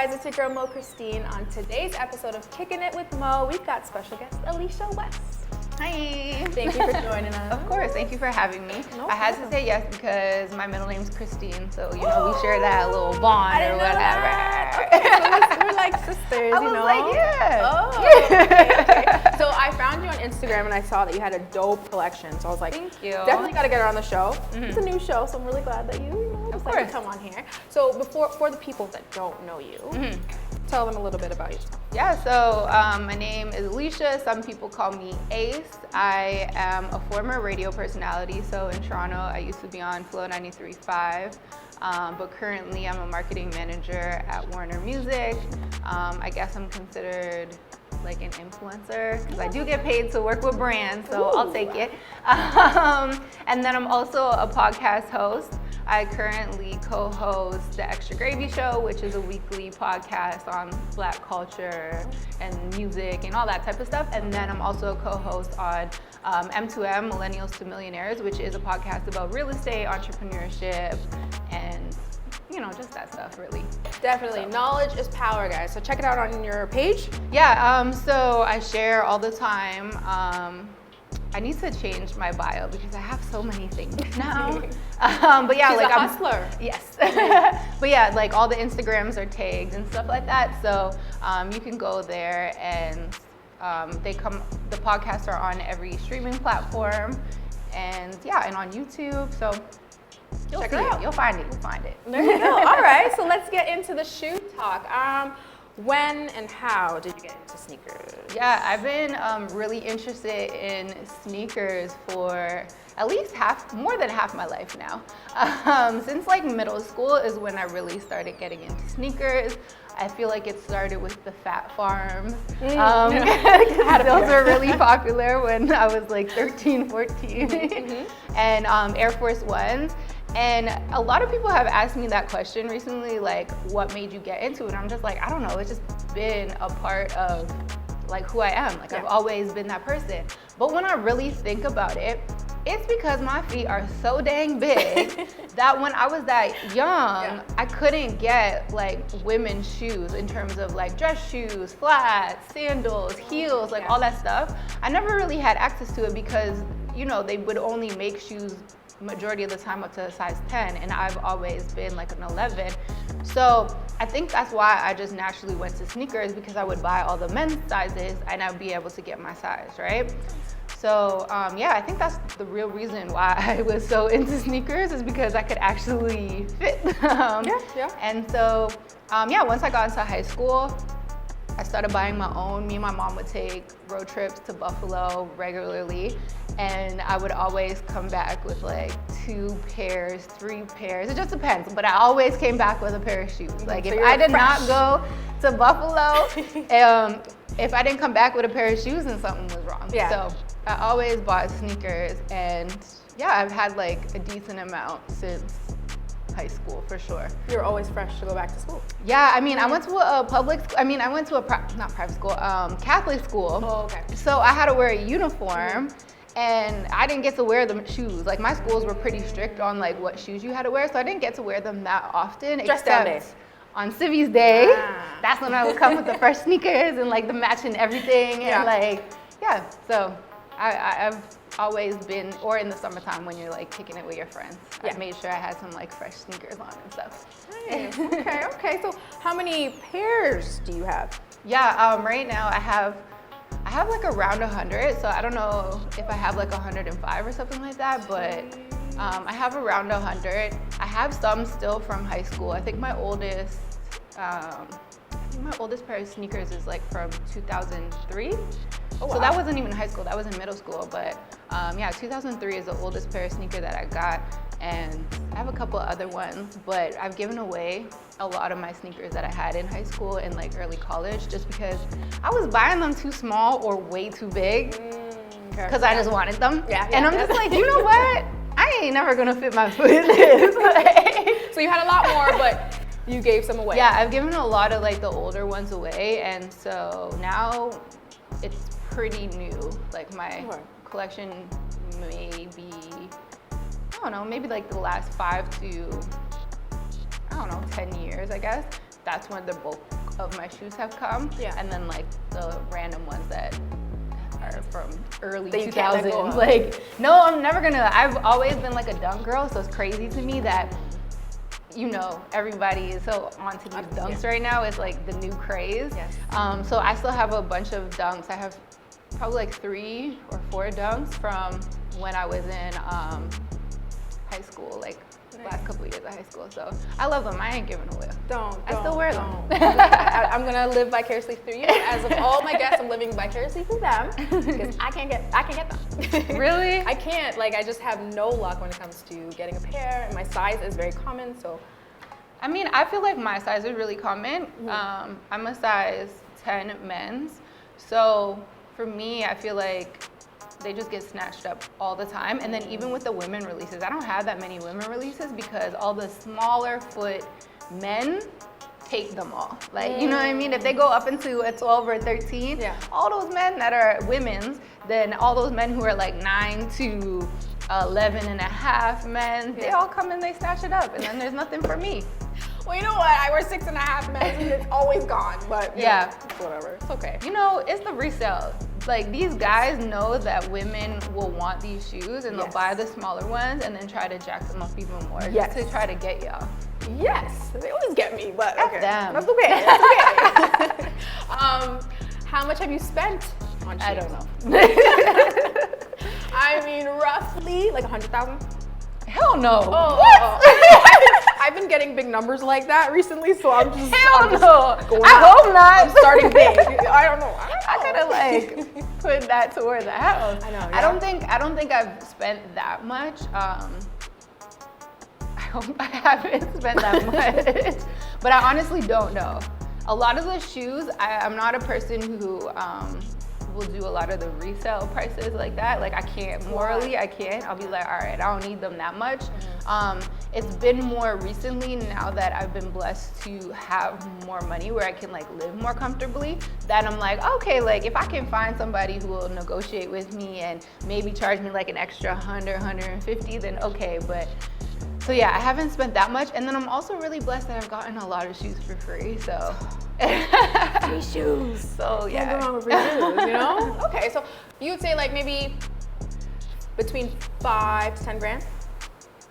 guys, it's your girl Mo Christine. On today's episode of Kicking It with Mo, we've got special guest Alicia West. Hi. Thank you for joining us. Of course, thank you for having me. No I had to say yes because my middle name's Christine, so we share that little bond or whatever. Okay, so we're like sisters, I was like, yeah. Oh, okay. So I found you on Instagram and I saw that you had a dope collection. So I was like, thank you. Definitely got to get her on the show. It's a new show, so I'm really glad that you decided to come on here. So for the people that don't know you, tell them a little bit about yourself. Yeah, so my name is Alicia. Some people call me Ace. I am a former radio personality. So in Toronto, I used to be on Flow 93.5, but currently I'm a marketing manager at Warner Music. I guess I'm considered like an influencer because I do get paid to work with brands, so I'll take it. And then I'm also a podcast host. I currently co-host the Extra Gravy Show, which is a weekly podcast on Black culture and music and all that type of stuff. And then I'm also a co-host on M2M, Millennials to Millionaires, which is a podcast about real estate, entrepreneurship, and just that stuff, really. Definitely. Knowledge is power, guys. So check it out on your page. Yeah, so I share all the time. I need to change my bio because I have so many things now. But yeah, She's like a hustler. Yes. But yeah, like all the Instagrams are tagged and stuff like that. So you can go there and the podcasts are on every streaming platform and on YouTube. So you'll check see it out. You'll find it. There you go. All right, so let's get into the shoe talk. When and how did you get into sneakers? Yeah, I've been really interested in sneakers for at least more than half my life now. Since like middle school is when I really started getting into sneakers. I feel like it started with the Fat Farms. Those were really popular when I was like 13, 14. And Air Force Ones. And a lot of people have asked me that question recently, like, what made you get into it? And I'm just like, I don't know. It's just been a part of like who I am. Like I've always been that person. But when I really think about it, it's because my feet are so dang big that when I was that young, I couldn't get like women's shoes in terms of like dress shoes, flats, sandals, heels, like all that stuff. I never really had access to it because, they would only make shoes majority of the time up to a size 10, and I've always been like an 11. So I think that's why I just naturally went to sneakers, because I would buy all the men's sizes and I'd be able to get my size, right? So I think that's the real reason why I was so into sneakers, is because I could actually fit. And so once I got into high school, I started buying my own. Me and my mom would take road trips to Buffalo regularly, and I would always come back with like 2 pairs, 3 pairs. It just depends, but I always came back with a pair of shoes. Like if I did not go to Buffalo, if I didn't come back with a pair of shoes, then something was wrong. So I always bought sneakers, and I've had like a decent amount since high school for sure. You're always fresh to go back to school. Yeah, I mean, I went to a public school. I went to not private school, Catholic school. Oh, okay. So I had to wear a uniform, and I didn't get to wear the shoes. Like my schools were pretty strict on like what shoes you had to wear, so I didn't get to wear them that often. Dress down day. On Civi's Day. That's when I would come with the fresh sneakers and like the matching everything, and so I've always been, or in the summertime when you're like kicking it with your friends, I made sure I had some like fresh sneakers on and stuff. Nice. Okay. So how many pairs do you have? Right now I have like around 100. So I don't know if I have like 105 or something like that, but I have around 100. I have some still from high school. I think my oldest pair of sneakers is like from 2003. So that wasn't even high school, that was in middle school. But 2003 is the oldest pair of sneakers that I got. And I have a couple other ones, but I've given away a lot of my sneakers that I had in high school and like early college, just because I was buying them too small or way too big, because I just wanted them. And I'm just like, you know what? I ain't never gonna fit my foot in this. So you had a lot more, but you gave some away. Yeah, I've given a lot of like the older ones away, and so now it's pretty new. Like my collection maybe like the last 5 to 10 years, I guess. that's where the bulk of my shoes have come. Yeah. And then like the random ones that are from early That you can't let go 2000s. of. Like, no, I'm never gonna. I've always been like a dunk girl, so it's crazy to me that, you know, everybody is so onto these dunks right now. It's like the new craze. Yes. So I still have a bunch of dunks. I have probably like 3 or 4 dunks from when I was in high school, like last couple of years of high school. So I love them. I ain't giving them away. I still wear them. I'm gonna live vicariously through you. As of all my guests, I'm living vicariously through them because I can't get them. Really? I can't. Like, I just have no luck when it comes to getting a pair, and my size is very common. So, I mean, I feel like my size is really common. I'm a size 10 men's. So for me, I feel like they just get snatched up all the time. And then even with the women releases, I don't have that many women releases because all the smaller foot men take them all. Like, you know what I mean? If they go up into a 12 or 13, all those men that are women's, then all those men who are like 9 to 11 and a half men, they all come and they snatch it up, and then there's nothing for me. well, you know what? I wear 6.5 men's and it's always gone. But yeah, know, whatever. It's okay. You know, it's the resale. Like, these guys know that women will want these shoes, and they'll buy the smaller ones and then try to jack them up even more just to try to get y'all. Yes, they always get me, but F okay. them. That's okay. That's okay. How much have you spent on shoes? I don't know. I mean, roughly like 100,000. Hell no. What? I've been getting big numbers like that recently, so I'm just. Hell I'm no. Going I out. hope not. I'm starting big. I don't know. I could have like put that toward the house. I know. Yeah. I don't think I've spent that much. I hope I haven't spent that much, but I honestly don't know. A lot of the shoes, I'm not a person who will do a lot of the resale prices like that. Like, I can't morally, I can't. I'll be like, all right, I don't need them that much. It's been more recently, now that I've been blessed to have more money where I can like live more comfortably, that I'm like, okay, like if I can find somebody who will negotiate with me and maybe charge me like an extra 100, 150, then okay. But so yeah, I haven't spent that much. And then I'm also really blessed that I've gotten a lot of shoes for free, so. Free shoes. So yeah. Can't go wrong with free shoes, you know? Okay, so you would say like maybe between 5 to 10 grand?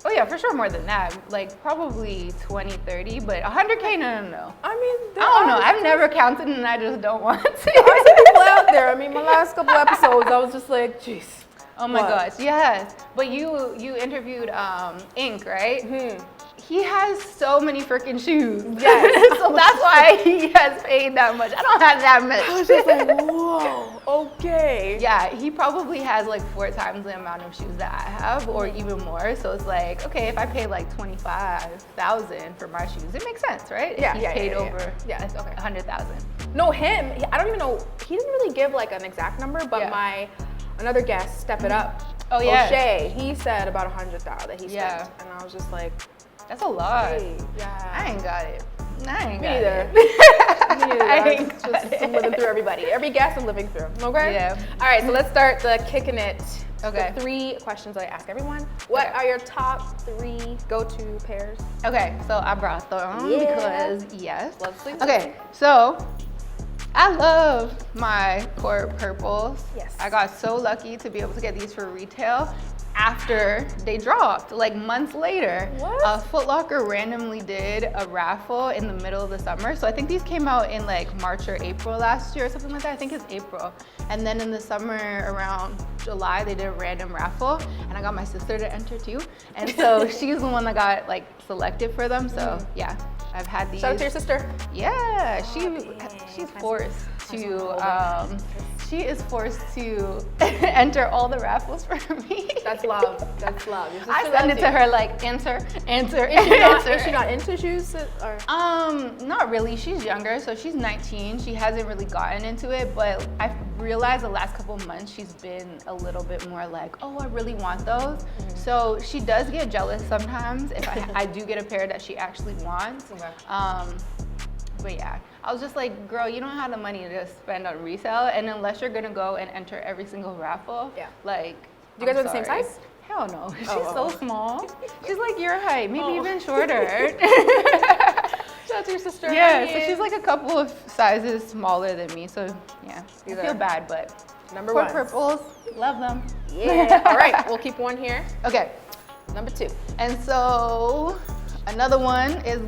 Oh yeah, for sure more than that. Like probably 20, 30, but 100K, no. I mean, I don't know. I've never counted and I just don't want to. There's some people out there. I mean, my last couple episodes, I was just like, jeez. Oh my gosh, yes. But you interviewed Ink, right? Mm-hmm. He has so many freaking shoes. Yes. So that's why he has paid that much. I don't have that much. I was just like, whoa, okay. Yeah, he probably has like 4 times the amount of shoes that I have, or even more. So it's like, okay, if I pay like $25,000 for my shoes, it makes sense, right? Yeah, He's paid over it's okay. 100,000. No, him. I don't even know. He didn't really give like an exact number, but another guest, Step It Up. Oh yeah. O'Shea, he said about 100,000 that he spent, and I was just like, that's a lot. hey, yeah. I ain't got it. I ain't Me got neither. it. Me neither. I I'm ain't got just it. living through everybody. Every guest I'm living through. Okay? Yeah. All right, so let's start the kicking it. Okay. The 3 questions that I ask everyone. What are your top 3 go-to pairs? Okay, so I brought them because Love sleep. Okay, so I love my court purples. Yes. I got so lucky to be able to get these for retail after they dropped, like months later. What? Foot Locker randomly did a raffle in the middle of the summer. So I think these came out in like March or April last year or something like that. I think it's April. And then in the summer around July, they did a random raffle and I got my sister to enter too. And so she's the one that got like selected for them. So yeah, I've had these. Shout out to your sister. Yeah, she's forced to, she is forced to enter all the raffles for me. That's love. That's love. Your sister I send it loves to you. her like, enter. Is she not into shoes? Or? Not really. She's younger, so she's 19. She hasn't really gotten into it, but I've realized the last couple of months she's been a little bit more like, oh, I really want those. Mm-hmm. So she does get jealous sometimes if I do get a pair that she actually wants. Okay. But yeah, I was just like, girl, you don't have the money to spend on resale, and unless you're gonna go and enter every single raffle, like, do you guys wear the same size? Hell no, she's so small. She's like your height, maybe even shorter. Shout out your sister. Yeah, so she's like a couple of sizes smaller than me. So yeah, I feel bad, but number one. Purples, love them. Yeah. All right, we'll keep one here. Okay. Number 2. And so another one is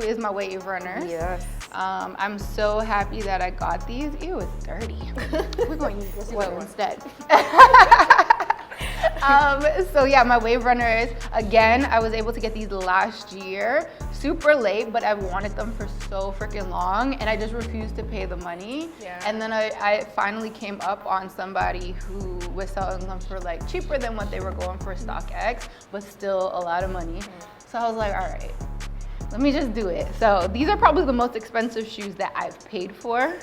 is my wave runners. Yes. I'm so happy that I got these. Ew, it's dirty. We're going to use this one instead. So yeah, my wave runners, again, I was able to get these last year, super late, but I wanted them for so freaking long and I just refused to pay the money. Yeah. And then I finally came up on somebody who was selling them for like cheaper than what they were going for StockX, but still a lot of money. So I was like, all right, let me just do it. So these are probably the most expensive shoes that I've paid for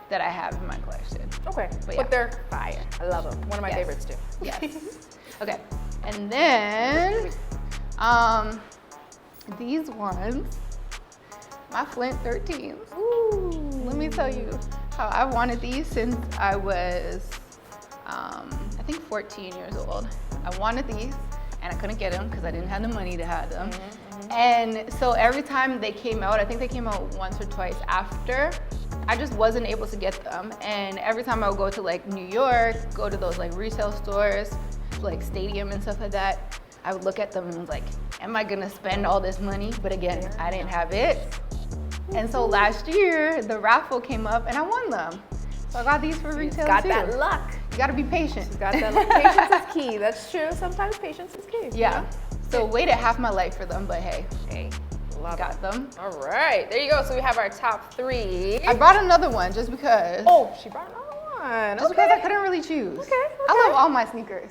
that I have in my collection. Okay, but they're fire. I love them. One of my favorites too. Yes. Okay, and then these ones, my Flint 13s. Ooh. Let me tell you how I wanted these since I was, I think 14 years old. I wanted these and I couldn't get them because I didn't have the money to have them. And so every time they came out, I think they came out once or twice after, I just wasn't able to get them. And every time I would go to like New York, go to those like retail stores, like Stadium and stuff like that, I would look at them and was like, am I gonna spend all this money? But again, I didn't have it. And so last year, the raffle came up and I won them. So I got these for retail got too. that luck. You gotta be patient. You got that luck. Patience is key. That's true. Sometimes patience is key. Yeah. So waited half my life for them, but hey, got them. All right, there you go. So we have our top 3. I brought another one just because. Oh, she brought another one. Just because I couldn't really choose. Okay. I love all my sneakers.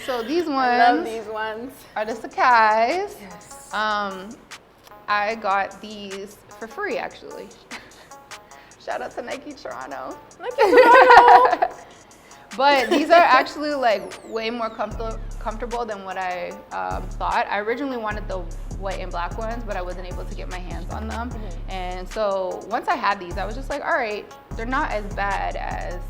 So these ones. I love these ones. Are the Sakai's. Yes. I got these for free actually. Shout out to Nike Toronto. Nike Toronto. But these are actually like way more comfortable than what I thought. I originally wanted the white and black ones, but I wasn't able to get my hands on them. And so once I had these, I was just like, all right, they're not as bad as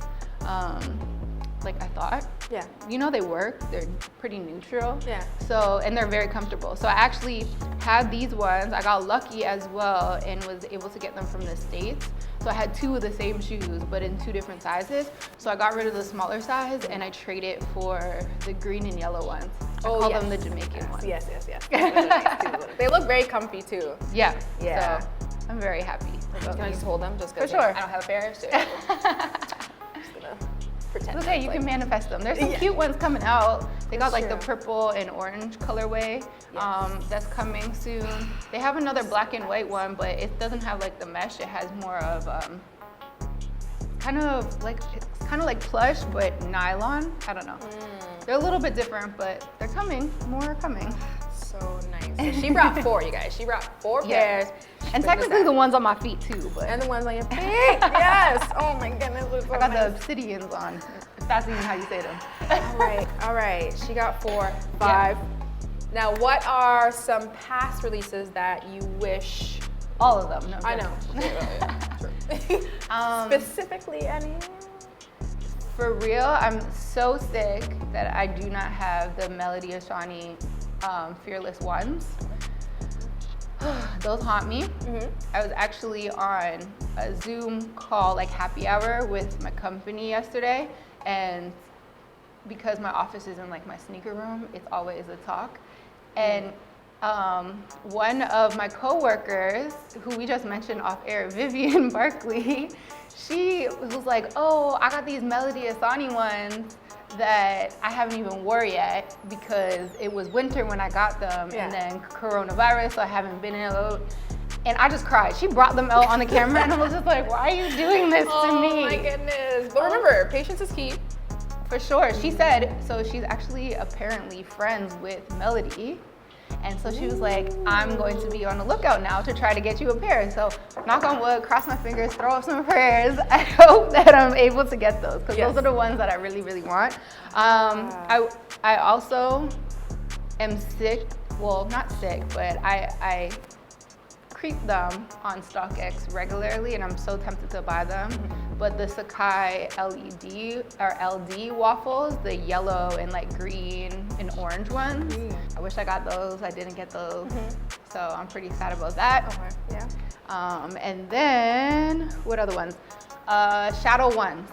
like I thought. Yeah. You know, they work, they're pretty neutral. Yeah. So, and they're very comfortable. So I actually had these ones. I got lucky as well and was able to get them from the States. So I had 2 of the same shoes, but in 2 different sizes. So I got rid of the smaller size and I traded for the green and yellow ones. I call them the Jamaican ones. Yes. They look very comfy too. Yeah. Yeah. So I'm very happy. Can I just hold them? Just for sure. I don't have a pair, so I'm just gonna pretend. It's okay, you can manifest them. There's some cute ones coming out. They got like the purple and orange colorway. That's coming soon. They have another black and white one, but it doesn't have like the mesh. It has more of kind of like plush, but nylon. I don't know. They're a little bit different, but they're coming. More are coming. So nice. So she brought 4, you guys. She brought 4 pairs. And technically the ones on my feet too, but. And the ones on your feet. Yes. Oh my goodness. So I got the obsidians on. If that's even how you say them. All right. She got 4, 5. Now, what are some past releases that you wish? All of them. No, I know. Specifically, any? For real, I'm so sick that I do not have the Melody Ashani Fearless ones. Those haunt me. I was actually on a Zoom call, like happy hour with my company yesterday, and because my office is in like my sneaker room, it's always a talk. And one of my coworkers, who we just mentioned off air, Vivian Barkley, she was like, oh, I got these Melody Asani ones that I haven't even wore yet because it was winter when I got them, and then coronavirus, so I haven't been out. And I just cried. She brought them out on the camera, and I was just like, why are you doing this to me? Oh my goodness. But remember, patience is key. For sure. She said, so she's actually apparently friends with Melody. And so she was like, I'm going to be on the lookout now to try to get you a pair. So knock on wood, cross my fingers, throw up some prayers. I hope that I'm able to get those, because those are the ones that I really, really want. I also am sick, well, not sick, but I creep them on StockX regularly, and I'm so tempted to buy them. But the Sakai LED or LD waffles, the yellow and like green and orange ones, I wish I got those. I didn't get those. So I'm pretty sad about that. And then, what other ones? Shadow ones.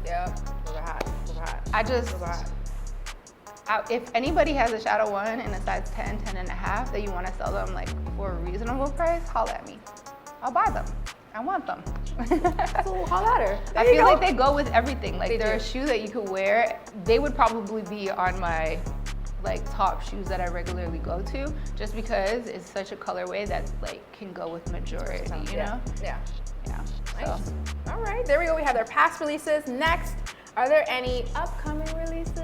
Yeah, those are hot. Those are hot. If anybody has a shadow one in a size 10, 10 and a half that you want to sell them like for a reasonable price, holla at me. I'll buy them. I want them. So holla at her. I feel like they go with everything. Like they're a shoe that you could wear. They would probably be on my like top shoes that I regularly go to, just because it's such a colorway that like can go with majority, you know? Yeah. Nice. So. All right, there we go. We have their past releases. Next, are there any upcoming releases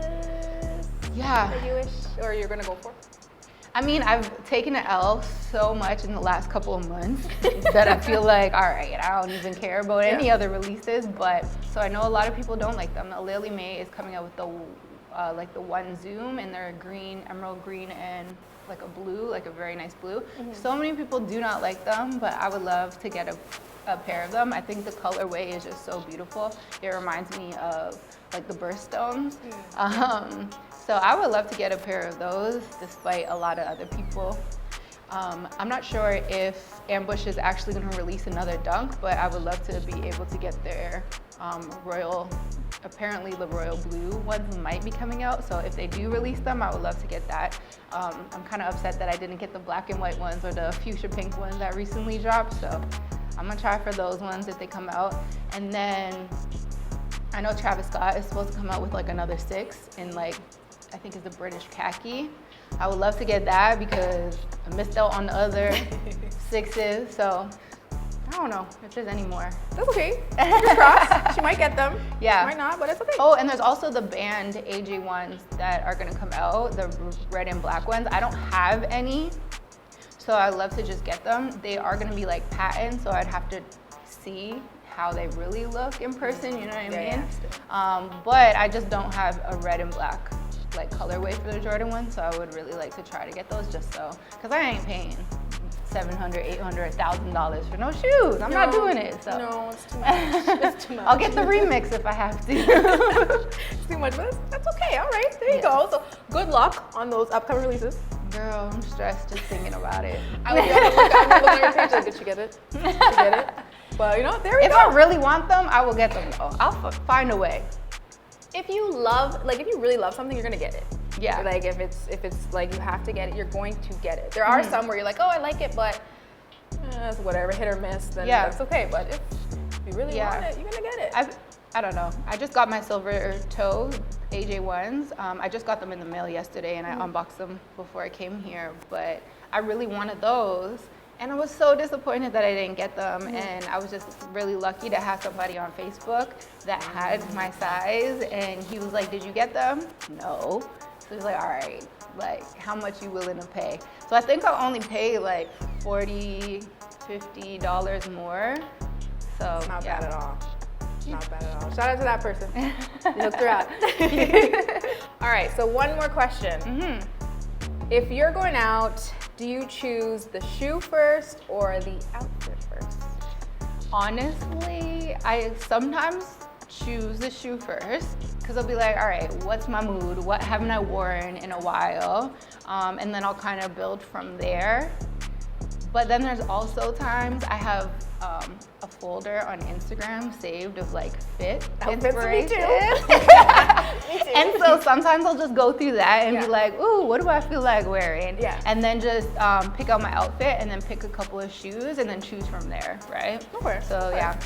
that you wish or you're gonna go for? I mean, I've taken an L so much in the last couple of months that I feel like, all right, I don't even care about any other releases. But so I know a lot of people don't like them. Lily May is coming out with the like the one zoom, and they're green, emerald green, and like a blue, like a very nice blue. So many people do not like them, but I would love to get a pair of them. I think the colorway is just so beautiful. It reminds me of like the birthstones. So I would love to get a pair of those, despite a lot of other people. I'm not sure if Ambush is actually going to release another dunk, but I would love to be able to get their royal, apparently the royal blue ones might be coming out. So if they do release them, I would love to get that. I'm kind of upset that I didn't get the black and white ones or the fuchsia pink ones that recently dropped. So I'm gonna try for those ones if they come out. And then I know Travis Scott is supposed to come out with like another 6 in like, I think it's the British khaki. I would love to get that because I missed out on the other 6s. So I don't know if there's any more. That's okay. Fingers crossed. She might get them. Yeah. She might not, but it's okay. Oh, and there's also the band AJ ones that are gonna come out, the red and black ones. I don't have any, so I'd love to just get them. They are gonna be like patent, so I'd have to see how they really look in person, you know what I mean? But I just don't have a red and black like colorway for the Jordan one, so I would really like to try to get those just so, because I ain't paying $700, $800, $1,000 for no shoes. I'm not doing it. So. No, it's too much. It's too much. I'll get the remix if I have to. It's too much, but that's okay. All right, there you go. So good luck on those upcoming releases. Girl, I'm stressed just thinking about it. I'm gonna look on your page like, did she get it? Did she get it? But you know, there we go. If I really want them, I will get them though. I'll find a way. If you really love something, you're gonna get it. Yeah. Like if it's like you have to get it, you're going to get it. There are some where you're like, oh, I like it, but it's whatever, hit or miss, then that's okay. But if you really want it, you're gonna get it. I don't know. I just got my silver toe AJ ones. I just got them in the mail yesterday, and I unboxed them before I came here. But I really wanted those. And I was so disappointed that I didn't get them. And I was just really lucky to have somebody on Facebook that had my size. And he was like, did you get them? No. So he's like, all right, like how much you willing to pay? So I think I'll only pay like $40, $50 more. So it's not bad at all. Not bad at all. Shout out to that person. You hooked her out. All right, so one more question. If you're going out, do you choose the shoe first or the outfit first? Honestly, I sometimes choose the shoe first because I'll be like, all right, what's my mood? What haven't I worn in a while? And then I'll kind of build from there. But then there's also times I have a folder on Instagram saved of like fit inspiration. Me too. And so sometimes I'll just go through that and be like, ooh, what do I feel like wearing? And then just pick out my outfit and then pick a couple of shoes and then choose from there, right? So yeah.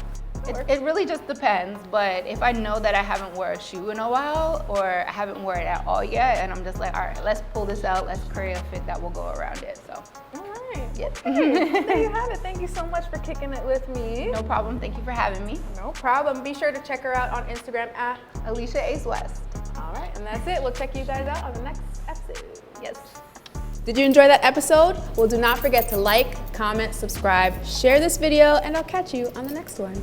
It really just depends, but if I know that I haven't worn a shoe in a while or I haven't worn it at all yet, and I'm just like, all right, let's pull this out, let's create a fit that will go around it, so. All right, there you have it. Thank you so much for kicking it with me. No problem, thank you for having me. No problem. Be sure to check her out on Instagram at Alicia West. All right, and that's it. We'll check you guys out on the next episode. Yes. Did you enjoy that episode? Well, do not forget to like, comment, subscribe, share this video, and I'll catch you on the next one.